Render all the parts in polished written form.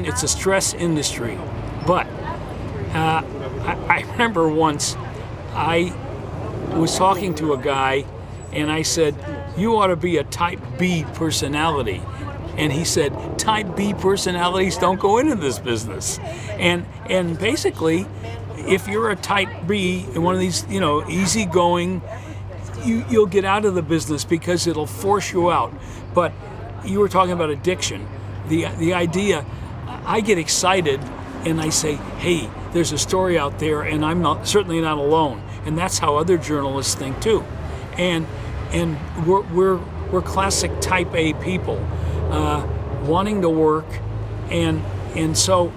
It's a stress industry, but I remember once I was talking to a guy and I said, "You ought to be a type B personality." And he said, "Type B personalities don't go into this business." And basically, if you're a type B, one of these, easygoing, you'll get out of the business because it'll force you out. But you were talking about addiction. The idea, I get excited and I say, "Hey, there's a story out there, and I'm certainly not alone." And that's how other journalists think too. And we're classic type A people, wanting to work, and so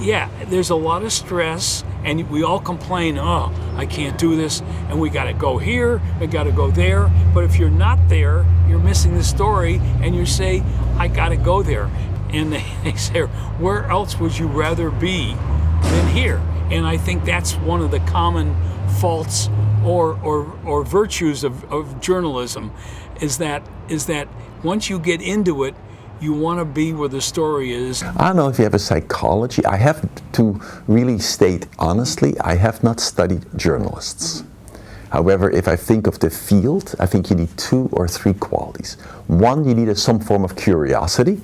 yeah, there's a lot of stress, and we all complain, "Oh, I can't do this, and we got to go here, we got to go there." But if you're not there, you're missing the story, and you say, "I got to go there." And they say, "Where else would you rather be than here?" And I think that's one of the common faults or virtues of journalism, is that once you get into it, you want to be where the story is. I don't know if you have a psychology. I have to really state honestly, I have not studied journalists. However, if I think of the field, I think you need 2 or 3 qualities. One, you need some form of curiosity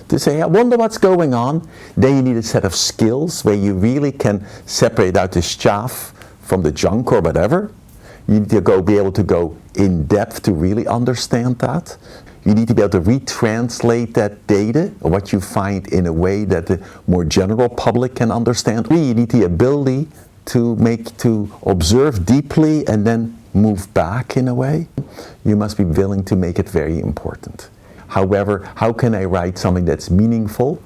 to say, "I wonder what's going on." Then you need a set of skills where you really can separate out the chaff from the junk or whatever. You need to be able to go in depth to really understand that. You need to be able to retranslate that data or what you find in a way that the more general public can understand. You need the ability to observe deeply and then move back in a way. You must be willing to make it very important. However, how can I write something that's meaningful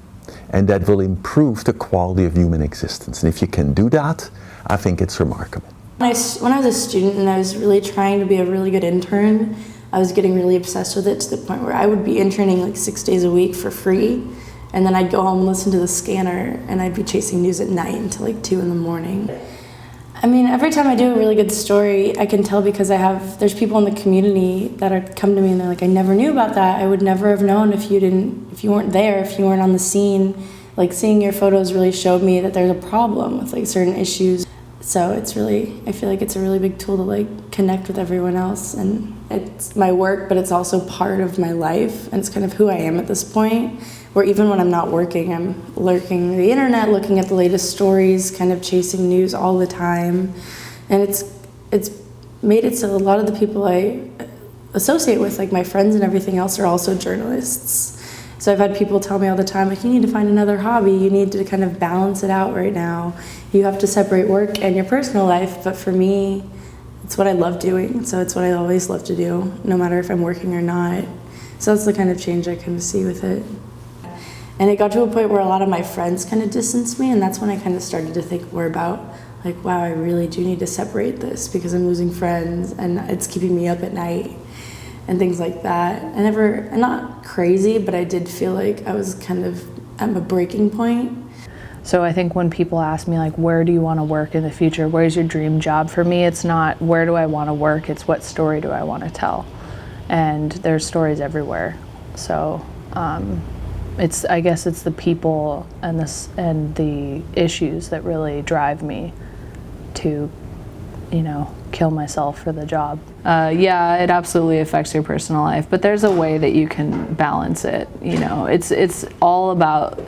and that will improve the quality of human existence? And if you can do that, I think it's remarkable. When I was a student and I was really trying to be a really good intern, I was getting really obsessed with it to the point where I would be interning like 6 days a week for free, and then I'd go home and listen to the scanner, and I'd be chasing news at night until like 2 in the morning. I mean, every time I do a really good story, I can tell because there's people in the community that come to me and they're like, "I never knew about that. I would never have known if you weren't there, if you weren't on the scene. Like, seeing your photos really showed me that there's a problem with like certain issues." So I feel like it's a really big tool to like connect with everyone else, and it's my work, but it's also part of my life, and it's kind of who I am at this point, where even when I'm not working, I'm lurking the internet, looking at the latest stories, kind of chasing news all the time. And it's made it so a lot of the people I associate with, like my friends and everything else, are also journalists. So I've had people tell me all the time, like, "You need to find another hobby. You need to kind of balance it out right now. You have to separate work and your personal life." But for me, it's what I love doing. So it's what I always love to do, no matter if I'm working or not. So that's the kind of change I kind of see with it. And it got to a point where a lot of my friends kind of distanced me, and that's when I kind of started to think more about, like, wow, I really do need to separate this because I'm losing friends and it's keeping me up at night and things like that. I'm not crazy, but I did feel like I was kind of at a breaking point. So I think when people ask me, like, where do you want to work in the future? Where's your dream job? For me, it's not where do I want to work, it's what story do I want to tell? And there's stories everywhere. So I guess it's the people and the issues that really drive me to, kill myself for the job. Yeah, it absolutely affects your personal life, but there's a way that you can balance it. It's all about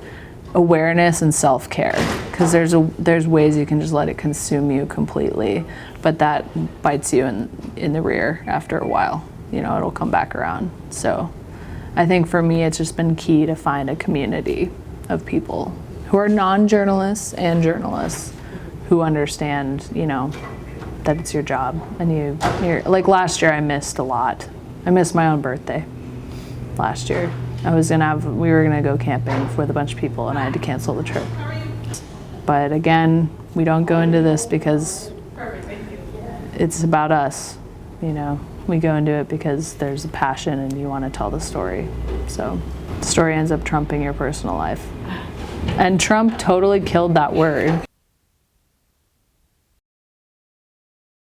awareness and self-care, because there's ways you can just let it consume you completely, but that bites you in the rear after a while. It'll come back around. So I think for me, it's just been key to find a community of people who are non-journalists and journalists who understand, that it's your job. And you're like, last year I missed a lot. I missed my own birthday last year. We were gonna go camping with a bunch of people and I had to cancel the trip. But again, we don't go into this because it's about us, We go into it because there's a passion and you want to tell the story. So the story ends up trumping your personal life. And Trump totally killed that word.